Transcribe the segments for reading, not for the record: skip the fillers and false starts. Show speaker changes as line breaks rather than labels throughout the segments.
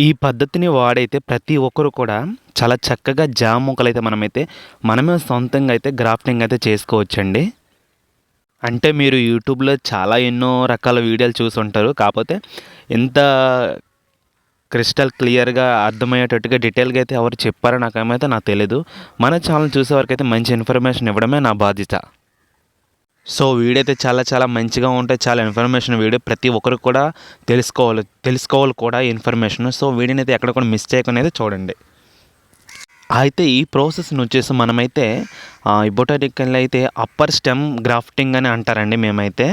ఈ పద్ధతిని వాడైతే ప్రతి ఒక్కరు కూడా చాలా చక్కగా జామ మొక్కలైతే మనమే సొంతంగా అయితే గ్రాఫ్టింగ్ అయితే చేసుకోవచ్చండి. అంటే మీరు యూట్యూబ్‌లో చాలా ఎన్నో రకాల వీడియోలు చూసుంటారు. కాపోతే ఇంత క్రిస్టల్ క్లియర్‌గా అర్థమయ్యేటట్టుగా డీటెయిల్‌గా అయితే ఎవరు చెప్పారో నాకు తెలీదు. మన ఛానల్ చూసేవారికైతే మంచి ఇన్ఫర్మేషన్ ఇవ్వడమే నా బాధ్యత. సో వీడియో అయితే చాలా చాలా మంచిగా ఉంటాయి. చాలా ఇన్ఫర్మేషన్ వీడియో ప్రతి ఒక్కరికి కూడా తెలుసుకోవాలి కూడా ఈ ఇన్ఫర్మేషన్. సో వీడియోని అయితే ఎక్కడ కూడా మిస్ చేయకుండా అయితే చూడండి. అయితే ఈ ప్రాసెస్‌ని వచ్చేసి మనమైతే బొటానికల్ అయితే అప్పర్ స్టెమ్ గ్రాఫ్టింగ్ అని అంటారండి మేమైతే.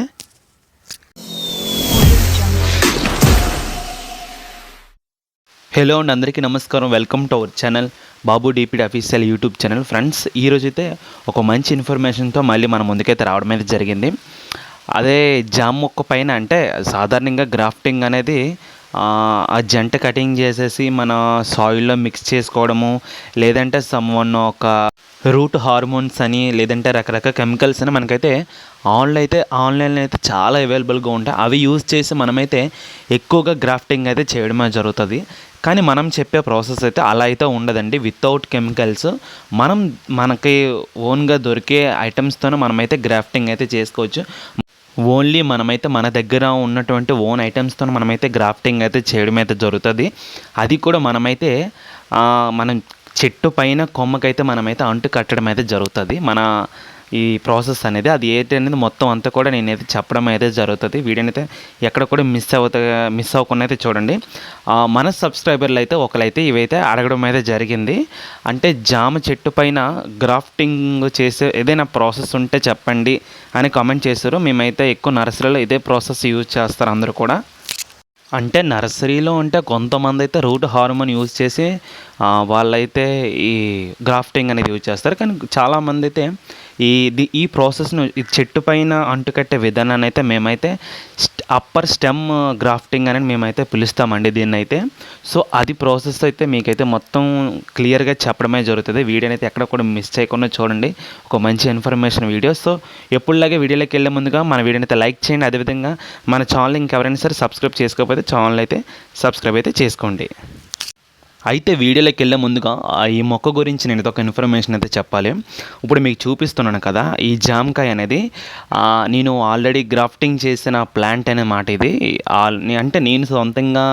హలో అండి, అందరికీ నమస్కారం. Welcome to our channel Babu డీపీడీ official YouTube channel. Friends, ఈరోజైతే ఒక మంచి ఇన్ఫర్మేషన్తో మళ్ళీ మన ముందుకైతే రావడం అయితే జరిగింది. అదే జామ మొక్క పైన అంటే సాధారణంగా గ్రాఫ్టింగ్ అనేది ఆ జంట కటింగ్ చేసేసి మన సాయిల్లో మిక్స్ చేసుకోవడము, లేదంటే ఒక రూట్ హార్మోన్స్ అని, లేదంటే రకరకాల కెమికల్స్ అని మనకైతే ఆన్లైన్లో అయితే చాలా అవైలబుల్గా ఉంటాయి. అవి యూజ్ చేసి మనమైతే ఎక్కువగా గ్రాఫ్టింగ్ అయితే చేయడమే జరుగుతుంది. కానీ మనం చెప్పే ప్రాసెస్ అయితే అలా అయితే ఉండదండి. వితౌట్ కెమికల్స్ మనకి ఓన్గా దొరికే ఐటమ్స్తోనే మనమైతే గ్రాఫ్టింగ్ అయితే చేసుకోవచ్చు. ఓన్లీ మనమైతే మన దగ్గర ఉన్నటువంటి ఓన్ ఐటమ్స్తో మనమైతే గ్రాఫ్టింగ్ అయితే చేయడం అయితే జరుగుతుంది. అది కూడా మనమైతే మనం చెట్టు పైన కొమ్మకైతే మనమైతే అంటు కట్టడం అయితే జరుగుతుంది. ఈ ప్రాసెస్ అనేది అది ఏంటి అనేది మొత్తం అంతా కూడా నేనైతే చెప్పడం అయితే జరుగుతుంది. వీడియోని అయితే ఎక్కడ కూడా మిస్ అవ్వకుండా అయితే చూడండి. మన సబ్స్క్రైబర్లు అయితే ఒకరైతే ఇవైతే అడగడం అయితే జరిగింది. అంటే జామ చెట్టు పైన గ్రాఫ్టింగ్ చేసే ఏదైనా ప్రాసెస్ ఉంటే చెప్పండి అని కామెంట్ చేశారు. మేమైతే ఎక్కువ నర్సరీలో ఇదే ప్రాసెస్ యూజ్ చేస్తారు అందరూ కూడా. అంటే నర్సరీలో అంటే కొంతమంది అయితే రూట్ హార్మోన్ యూజ్ చేసి వాళ్ళైతే ఈ గ్రాఫ్టింగ్ అనేది యూజ్ చేస్తారు. కానీ చాలామంది అయితే ఈ ప్రాసెస్ను ఈ చెట్టు పైన అంటుకట్టే విధానాన్ని అయితే మేమైతే అప్పర్ స్టెమ్ గ్రాఫ్టింగ్ అని మేమైతే పిలుస్తామండి దీన్ని అయితే. సో అది ప్రాసెస్ అయితే మీకైతే మొత్తం క్లియర్గా చెప్పడమే జరుగుతుంది. వీడియోని అయితే ఎక్కడ కూడా మిస్ చేయకుండా చూడండి. ఒక మంచి ఇన్ఫర్మేషన్ వీడియో. సో ఎప్పుడులాగే వీడియోలోకి వెళ్ళే ముందుగా మన వీడియోని అయితే లైక్ చేయండి. అదేవిధంగా మన ఛానల్ ఇంకెవరైనా సరే సబ్స్క్రైబ్ చేసుకోకపోతే ఛానల్ అయితే సబ్స్క్రైబ్ అయితే చేసుకోండి. అయితే వీడియోలోకి వెళ్ళే ముందుగా ఈ మొక్క గురించి నేను ఒక ఇన్ఫర్మేషన్ అయితే చెప్పాలి. ఇప్పుడు మీకు చూపిస్తున్నాను కదా, ఈ జామకాయ అనేది నేను ఆల్రెడీ గ్రాఫ్టింగ్ చేసిన ప్లాంట్ అనే ఇది. అంటే నేను సొంతంగా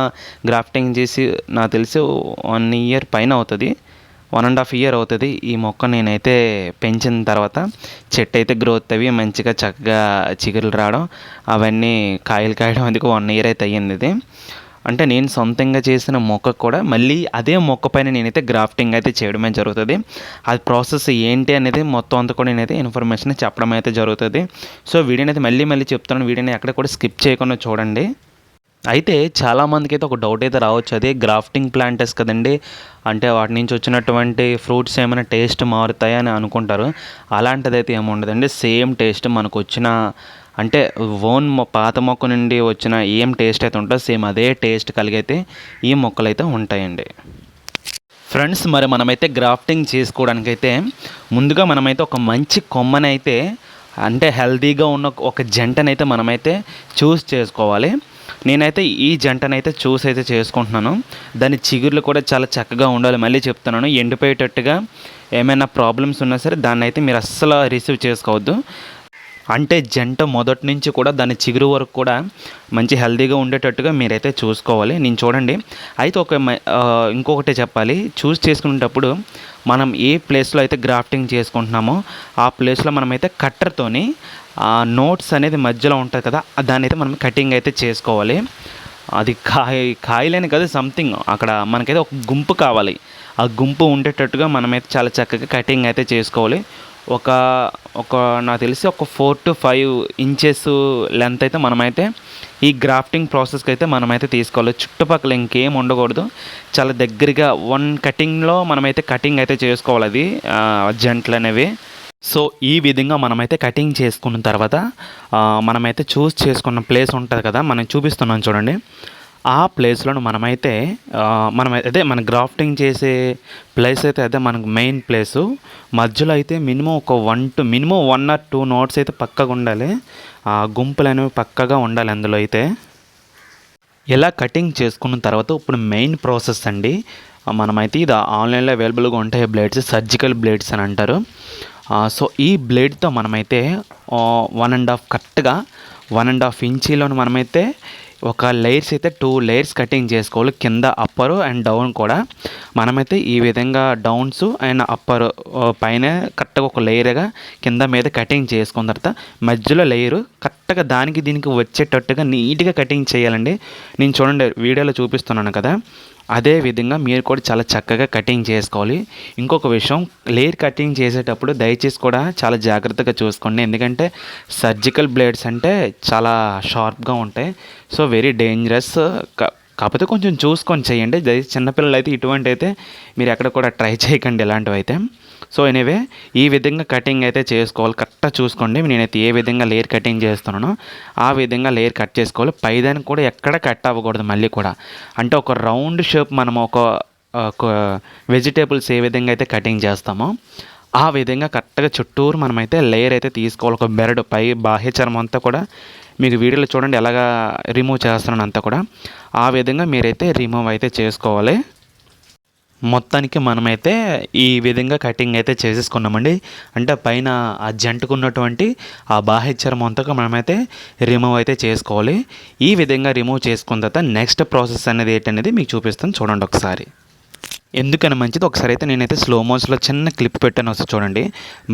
గ్రాఫ్టింగ్ చేసి నాకు తెలిసి 1 ఇయర్ పైన అవుతుంది, 1.5 ఇయర్ అవుతుంది. ఈ మొక్క నేనైతే పెంచిన తర్వాత చెట్టు అయితే గ్రోత్ అవి మంచిగా చక్కగా చిగురులు రావడం, అవన్నీ కాయలు కాయడం, అందుకు 1 ఇయర్ అయితే అయ్యింది ఇది. అంటే నేను సొంతంగా చేసిన మొక్క కూడా మళ్ళీ అదే మొక్క పైన నేనైతే గ్రాఫ్టింగ్ అయితే చేయడమే జరుగుతుంది. అది ప్రాసెస్ ఏంటి అనేది మొత్తం అంతా కూడా నేనైతే ఇన్ఫర్మేషన్ చెప్పడం అయితే జరుగుతుంది. సో వీడియోని అయితే మళ్ళీ చెప్తున్నాను. వీడియోని ఎక్కడ కూడా స్కిప్ చేయకుండా చూడండి. అయితే చాలామందికి అయితే ఒక డౌట్ అయితే రావచ్చు, అదే గ్రాఫ్టింగ్ ప్లాంటర్స్ కదండి, అంటే వాటి నుంచి వచ్చినటువంటి ఫ్రూట్స్ ఏమైనా టేస్ట్ మారుతాయి అని అనుకుంటారు. అలాంటిదైతే ఏమి ఉండదండి. సేమ్ టేస్ట్ మనకు వచ్చిన అంటే పాత మొక్క నుండి వచ్చిన ఏం టేస్ట్ అయితే ఉంటుందో సేమ్ అదే టేస్ట్ కలిగైతే ఈ మొక్కలు అయితే ఉంటాయండి. ఫ్రెండ్స్, మరి మనమైతే గ్రాఫ్టింగ్ చేసుకోవడానికైతే ముందుగా మనమైతే ఒక మంచి కొమ్మనైతే అంటే హెల్తీగా ఉన్న ఒక జంటనైతే మనమైతే చూస్ చేసుకోవాలి. నేనైతే ఈ జంటనైతే చూస్ అయితే చేసుకుంటున్నాను. దాని చిగుర్లు కూడా చాలా చక్కగా ఉండాలి. మళ్ళీ చెప్తున్నాను, ఎండిపోయేటట్టుగా ఏమైనా ప్రాబ్లమ్స్ ఉన్నా సరే దాన్ని అయితే మీరు అస్సలు రిసీవ్ చేసుకోవద్దు. అంటే జంట మొదటి నుంచి కూడా దాని చిగురు వరకు కూడా మంచి హెల్తీగా ఉండేటట్టుగా మీరైతే చూసుకోవాలి. నేను చూడండి. అయితే ఇంకొకటి చెప్పాలి, చూస్ చేసుకునేటప్పుడు మనం ఏ ప్లేస్లో అయితే గ్రాఫ్టింగ్ చేసుకుంటున్నామో ఆ ప్లేస్లో మనమైతే కట్టర్తోని నోట్స్ అనేది మధ్యలో ఉంటుంది కదా, దాన్ని అయితే మనం కటింగ్ అయితే చేసుకోవాలి. అది కాయలేని కదా, సంథింగ్ అక్కడ మనకైతే ఒక గుంపు కావాలి. ఆ గుంపు ఉండేటట్టుగా మనమైతే చాలా చక్కగా కటింగ్ అయితే చేసుకోవాలి. నాకు తెలిసి ఒక 4 to 5 ఇంచెస్ లెంత్ అయితే మనమైతే ఈ గ్రాఫ్టింగ్ ప్రాసెస్కి అయితే మనమైతే తీసుకోవాలి. చుట్టుపక్కల ఇంకేం ఉండకూడదు. చాలా దగ్గరగా 1 కటింగ్లో మనమైతే కటింగ్ అయితే చేసుకోవాలి అది జంట్లు అనేవి. సో ఈ విధంగా మనమైతే కటింగ్ చేసుకున్న తర్వాత మనమైతే చూస్ చేసుకున్న ప్లేస్ ఉంటుంది కదా, మనం చూపిస్తున్నాం చూడండి. ఆ ప్లేస్లో మనమైతే మన గ్రాఫ్టింగ్ చేసే ప్లేస్ అయితే అదే మనకు మెయిన్ ప్లేసు. మధ్యలో అయితే మినిమం 1 or 2 నోట్స్ అయితే పక్కగా ఉండాలి. గుంపులు అనేవి పక్కగా ఉండాలి అందులో అయితే. ఇలా కటింగ్ చేసుకున్న తర్వాత ఇప్పుడు మెయిన్ ప్రాసెస్ అండి. మనమైతే ఇది ఆన్లైన్లో అవైలబుల్గా ఉంటాయి బ్లేడ్స్, సర్జికల్ బ్లేడ్స్ అని అంటారు. సో ఈ బ్లేడ్తో మనమైతే 1.5 కరెక్ట్గా 1.5 ఇంచీలోని మనమైతే ఒక లేయర్స్ అయితే 2 లేయర్స్ కటింగ్ చేసుకోవాలి. కింద అప్పరు అండ్ డౌన్ కూడా మనమైతే ఈ విధంగా డౌన్స్ అండ్ అప్పర్ పైన కరెక్ట్గా ఒక లేయర్గా కింద మీద కటింగ్ చేసుకున్న తర్వాత మధ్యలో లేయరు కరెక్ట్గా దానికి దీనికి వచ్చేటట్టుగా నీట్గా కటింగ్ చేయాలండి. నేను చూడండి వీడియోలో చూపిస్తున్నాను కదా, అదే విధంగా మీరు కూడా చాలా చక్కగా కటింగ్ చేసుకోవాలి. ఇంకొక విషయం, లేయర్ కటింగ్ చేసేటప్పుడు దయచేసి కూడా చాలా జాగ్రత్తగా చూసుకోండి. ఎందుకంటే సర్జికల్ బ్లేడ్స్ అంటే చాలా షార్ప్గా ఉంటాయి. So very dangerous. కాకపోతే కొంచెం చూసుకొని చేయండి. చిన్నపిల్లలు అయితే ఇటువంటి అయితే మీరు ఎక్కడ కూడా ట్రై చేయకండి ఇలాంటివి అయితే. సో ఎనీవే ఈ విధంగా కటింగ్ అయితే చేసుకోవాలి. కరెక్ట్గా చూసుకోండి. నేనైతే ఏ విధంగా లేయర్ కటింగ్ చేస్తున్నానో ఆ విధంగా లేయర్ కట్ చేసుకోవాలి. పైదానికి కూడా ఎక్కడ కట్ అవ్వకూడదు. మళ్ళీ కూడా అంటే ఒక రౌండ్ షేప్ మనం ఒక వెజిటేబుల్స్ ఏ విధంగా అయితే కటింగ్ చేస్తామో ఆ విధంగా కరెక్ట్గా చుట్టూరు మనమైతే లేయర్ అయితే తీసుకోవాలి. ఒక బెరడు పై బాహ్య చర్మం అంతా కూడా మీకు వీడియోలో చూడండి ఎలాగా రిమూవ్ చేస్తున్నాను అంతా కూడా ఆ విధంగా మీరైతే రిమూవ్ అయితే చేసుకోవాలి. మొత్తానికి మనమైతే ఈ విధంగా కటింగ్ అయితే చేసేసుకున్నామండి. అంటే పైన ఆ జంటుకున్నటువంటి ఆ బాహ్య చర్మం అంతా మనమైతే రిమూవ్ అయితే చేసుకోవాలి. ఈ విధంగా రిమూవ్ చేసుకున్న తర్వాత నెక్స్ట్ ప్రాసెస్ అనేది ఏంటనేది మీకు చూపిస్తాను, చూడండి ఒకసారి. ఎందుకని మంచిది ఒకసారి అయితే నేనైతే స్లో మోషన్లో చిన్న క్లిప్ పెట్టాను, వస్తే చూడండి.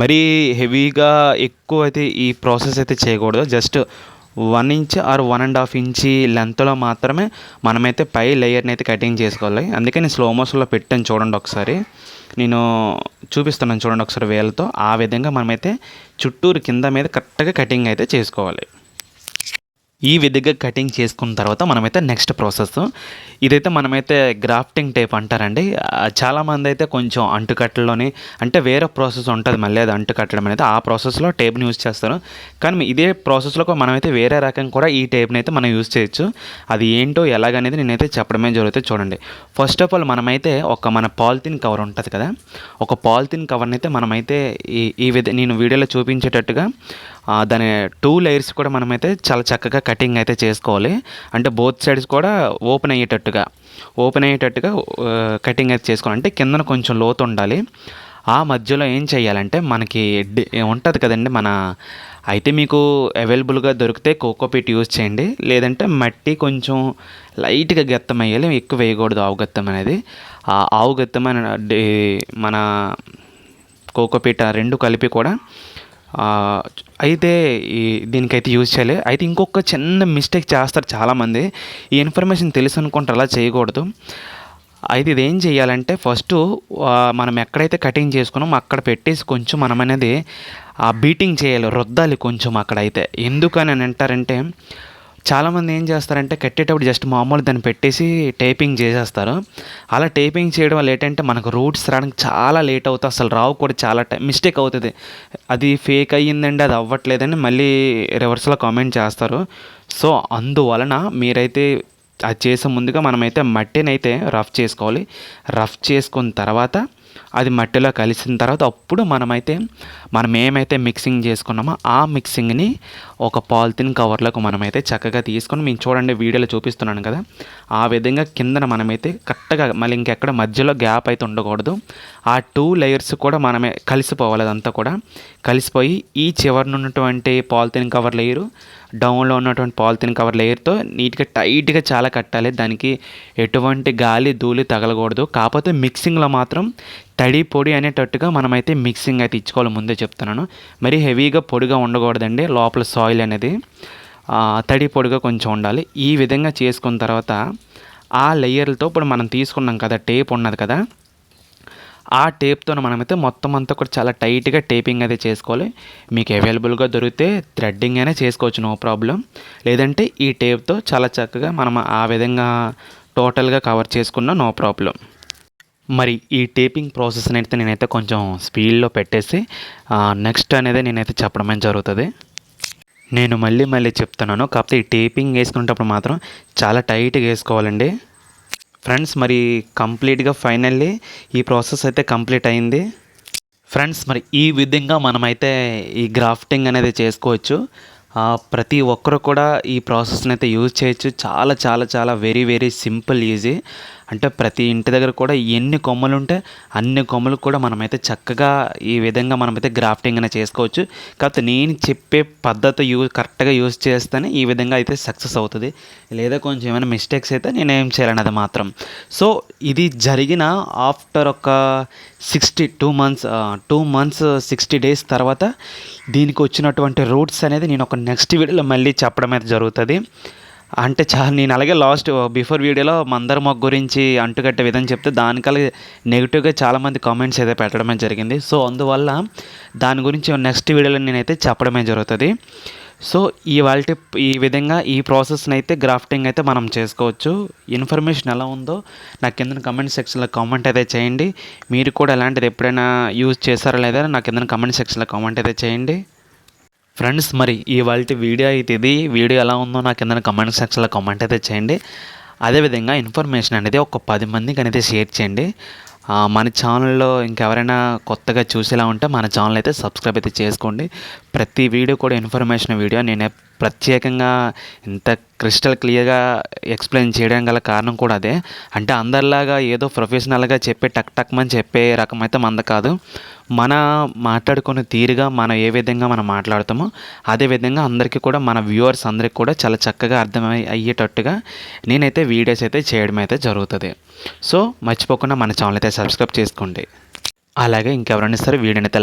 మరీ హెవీగా ఎక్కువ అయితే ఈ ప్రాసెస్ అయితే చేయకూడదు. జస్ట్ 1 ఇంచ్ ఆర్ 1.5 ఇంచ్ లెంత్లో మాత్రమే మనమైతే పై లేయర్ని అయితే కటింగ్ చేసుకోవాలి. అందుకే నేను స్లో మోషన్లో పెట్టాను, చూడండి ఒకసారి. నేను చూపిస్తున్నాను చూడండి ఒకసారి వేలతో. ఆ విధంగా మనమైతే చుట్టూరు కింద మీద కరెక్ట్గా కటింగ్ అయితే చేసుకోవాలి. ఈ విధంగా కటింగ్ చేసుకున్న తర్వాత మనమైతే నెక్స్ట్ ప్రాసెస్ ఇదైతే మనమైతే గ్రాఫ్టింగ్ టేప్ అంటారండి. చాలామంది అయితే కొంచెం అంటుకట్టలోని అంటే వేరే ప్రాసెస్ ఉంటుంది మళ్ళీ అది అంటుకట్టడం అనేది, ఆ ప్రాసెస్లో టేప్ని యూజ్ చేస్తారు. కానీ ఇదే ప్రాసెస్లో మనమైతే వేరే రకం కూడా ఈ టేప్ని అయితే మనం యూజ్ చేయొచ్చు. అది ఏంటో ఎలాగనేది నేనైతే చెప్పడమే జరుగుతుంది, చూడండి. ఫస్ట్ ఆఫ్ ఆల్ మనమైతే మన పాలిథిన్ కవర్ ఉంటుంది కదా, ఒక పాలిథిన్ కవర్ని అయితే మనమైతే ఈ నేను వీడియోలో చూపించేటట్టుగా దాని 2 లేయర్స్ కూడా మనమైతే చాలా చక్కగా కటింగ్ అయితే చేసుకోవాలి. అంటే బోత్ సైడ్స్ కూడా ఓపెన్ అయ్యేటట్టుగా కటింగ్ అయితే చేసుకోవాలి. అంటే కిందన కొంచెం లోతు ఉండాలి. ఆ మధ్యలో ఏం చేయాలంటే మనకి ఉంటుంది కదండి అయితే మీకు అవైలబుల్గా దొరికితే కోకోపీట్ యూజ్ చేయండి. లేదంటే మట్టి కొంచెం లైట్గా గెత్తం వేయాలి, ఎక్కువ వేయకూడదు ఆవు గెత్తం అనేది. ఆ ఆవు గెత్తం మన కోకోపీట్ రెండు కలిపి కూడా అయితే దీనికైతే యూజ్ చేయాలి. అయితే ఇంకొక చిన్న మిస్టేక్ చేస్తారు చాలామంది. ఈ ఇన్ఫర్మేషన్ తెలుసు అనుకుంటారు, అలా చేయకూడదు. అయితే ఇదేం చేయాలంటే ఫస్ట్ మనం ఎక్కడైతే కటింగ్ చేసుకున్నామో అక్కడ పెట్టేసి కొంచెం మనం అనేది బీటింగ్ చేయాలి, రుద్దాలి కొంచెం అక్కడైతే. ఎందుకని అని అంటారంటే చాలామంది ఏం చేస్తారంటే కట్టేటప్పుడు జస్ట్ మామూలు దాన్ని పెట్టేసి టేపింగ్ చేసేస్తారు. అలా టేపింగ్ చేయడం వల్ల ఏంటంటే మనకు రూట్స్ రావడానికి చాలా లేట్ అవుతుంది, అసలు రావు కూడా, చాలా మిస్టేక్ అవుతుంది. అది ఫేక్ అయ్యిందండి, అది అవ్వట్లేదని మళ్ళీ రివర్స్లో కామెంట్ చేస్తారు. సో అందువలన మీరైతే అది చేసే ముందుగా మనమైతే మట్టిని అయితే రఫ్ చేసుకోవాలి. రఫ్ చేసుకున్న తర్వాత అది మట్టిలో కలిసిన తర్వాత అప్పుడు మనం ఏమైతే మిక్సింగ్ చేసుకున్నామో ఆ మిక్సింగ్ని ఒక పాలిథిన్ కవర్లకు మనమైతే చక్కగా తీసుకొని, మేము చూడండి వీడియోలో చూపిస్తున్నాను కదా, ఆ విధంగా కిందన మనమైతే కరెక్ట్గా మళ్ళీ ఇంకెక్కడ మధ్యలో గ్యాప్ అయితే ఉండకూడదు. ఆ 2 లేయర్స్ కూడా మనమే కలిసిపోవాలి. అదంతా కూడా కలిసిపోయి ఈ చివరిన ఉన్నటువంటి పాలిథిన్ కవర్ లేయరు, డౌన్లో ఉన్నటువంటి పాలిథిన్ కవర్ లేయర్తో నీట్గా టైట్గా చాలా కట్టాలి. దానికి ఎటువంటి గాలి ధూళి తగలకూడదు. కాకపోతే మిక్సింగ్లో మాత్రం తడి పొడి అనేటట్టుగా మనమైతే మిక్సింగ్ అయితే ఇచ్చుకోవాలి, ముందే చెప్తున్నాను. మరీ హెవీగా పొడిగా ఉండకూడదండి, లోపల సాయిల్ అనేది తడి పొడిగా కొంచెం ఉండాలి. ఈ విధంగా చేసుకున్న తర్వాత ఆ లేయర్లతో ఇప్పుడు మనం తీసుకున్నాం కదా టేప్ ఉన్నది కదా, ఆ టేప్తో మనమైతే మొత్తం అంతా కూడా చాలా టైట్గా టేపింగ్ అయితే చేసుకోవాలి. మీకు అవైలబుల్గా దొరికితే థ్రెడ్డింగ్ అయినా చేసుకోవచ్చు, నో ప్రాబ్లం. లేదంటే ఈ టేప్తో చాలా చక్కగా మనం ఆ విధంగా టోటల్గా కవర్ చేసుకున్నా నో ప్రాబ్లం. మరి ఈ టేపింగ్ ప్రాసెస్ అయితే నేనైతే కొంచెం స్పీడ్లో పెట్టేసి నెక్స్ట్ అనేది నేనైతే చెప్పడమే జరుగుతుంది. నేను మళ్ళీ చెప్తున్నాను, కాకపోతే ఈ టేపింగ్ వేసుకునేటప్పుడు మాత్రం చాలా టైట్గా వేసుకోవాలండి ఫ్రెండ్స్. మరి కంప్లీట్గా ఫైనల్లీ ఈ ప్రాసెస్ అయితే కంప్లీట్ అయింది ఫ్రెండ్స్. మరి ఈ విధంగా మనమైతే ఈ గ్రాఫ్టింగ్ అనేది చేసుకోవచ్చు. ప్రతి ఒక్కరు కూడా ఈ ప్రాసెస్ని అయితే యూజ్ చేయొచ్చు. చాలా చాలా చాలా వెరీ వెరీ సింపుల్, ఈజీ. అంటే ప్రతి ఇంటి దగ్గర కూడా ఎన్ని కొమ్మలు ఉంటే అన్ని కొమ్మలు కూడా మనమైతే చక్కగా ఈ విధంగా మనమైతే గ్రాఫ్టింగ్ అనేది చేసుకోవచ్చు. కాకపోతే నేను చెప్పే పద్ధతి కరెక్ట్గా యూజ్ చేస్తేనే ఈ విధంగా అయితే సక్సెస్ అవుతుంది. లేదా కొంచెం ఏమైనా మిస్టేక్స్ అయితే నేనేం చేయాలన్నది మాత్రం. సో ఇది జరిగిన ఆఫ్టర్ ఒక 2 మంత్స్ 60 డేస్ తర్వాత దీనికి వచ్చినటువంటి రూట్స్ అనేది నేను ఒక నెక్స్ట్ వీడియోలో మళ్ళీ చెప్పడం అయితే జరుగుతుంది. అంటే నేను అలాగే బిఫోర్ వీడియోలో మందార మొగ్గ గురించి అంటుకట్టే విధంగా చెప్తే దానికలా నెగిటివ్గా చాలామంది కామెంట్స్ అయితే పెట్టడమే జరిగింది. సో అందువల్ల దాని గురించి నెక్స్ట్ వీడియోలో నేనైతే చెప్పడమే జరుగుతుంది. సో ఈ విధంగా ఈ ప్రాసెస్ని అయితే గ్రాఫ్టింగ్ అయితే మనం చేసుకోవచ్చు. ఇన్ఫర్మేషన్ ఎలా ఉందో నాకు కింద కమెంట్ సెక్షన్లో కామెంట్ అయితే చేయండి. మీరు కూడా ఎలాంటిది ఎప్పుడైనా యూజ్ చేస్తారా లేదా నాకు కింద కమెంట్ సెక్షన్లో కామెంట్ అయితే చేయండి. ఫ్రెండ్స్, మరి ఇవాళ వీడియో అయితే ఇది. వీడియో ఎలా ఉందో నాకు కింద కమెంట్ సెక్షన్లో కామెంట్ అయితే చేయండి. అదేవిధంగా ఇన్ఫర్మేషన్ అనేది ఒక 10 మందికి అనేది షేర్ చేయండి. మన ఛానల్లో ఇంకెవరైనా కొత్తగా చూసేలా ఉంటే మన ఛానల్ అయితే సబ్స్క్రైబ్ అయితే చేసుకోండి. ప్రతి వీడియో కూడా ఇన్ఫర్మేషన్ వీడియో నేను ప్రత్యేకంగా ఇంత క్రిస్టల్ క్లియర్గా ఎక్స్ప్లెయిన్ చేయడం గల కారణం కూడా అదే. అంటే అందరిలాగా ఏదో ప్రొఫెషనల్గా టక్ చెప్పే రకం అయితే మంద కాదు. మన మాట్లాడుకునే తీరుగా మనం ఏ విధంగా మనం మాట్లాడతామో అదే విధంగా అందరికీ కూడా మన వ్యూవర్స్ అందరికీ కూడా చాలా చక్కగా అయ్యేటట్టుగా నేనైతే వీడియోస్ అయితే చేయడం అయితే జరుగుతుంది. సో మర్చిపోకుండా మన ఛానల్ అయితే సబ్స్క్రైబ్ చేసుకోండి. అలాగే ఇంకెవరైనా సరే వీడియోని అయితే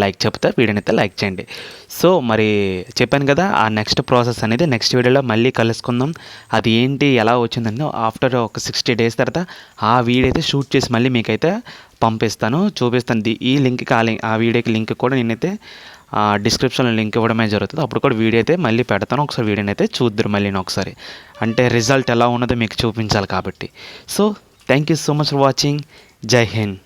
లైక్ చేయండి. సో మరి చెప్పాను కదా, ఆ నెక్స్ట్ ప్రాసెస్ అనేది నెక్స్ట్ వీడియోలో మళ్ళీ కలుసుకుందాం. అది ఏంటి ఎలా వచ్చిందని ఆఫ్టర్ ఒక 60 డేస్ తర్వాత ఆ వీడియో అయితే షూట్ చేసి మళ్ళీ మీకైతే చూపిస్తాను. ఈ లింక్కి ఆ వీడియోకి లింక్ కూడా నేనైతే డిస్క్రిప్షన్లో లింక్ ఇవ్వడమే జరుగుతుంది. అప్పుడు కూడా వీడియో అయితే మళ్ళీ పెడతాను. ఒకసారి వీడియోని అయితే చూద్దరు మళ్ళీ ఒకసారి. అంటే రిజల్ట్ ఎలా ఉన్నదో మీకు చూపించాలి కాబట్టి. So thank you so much for watching. జై హింద్.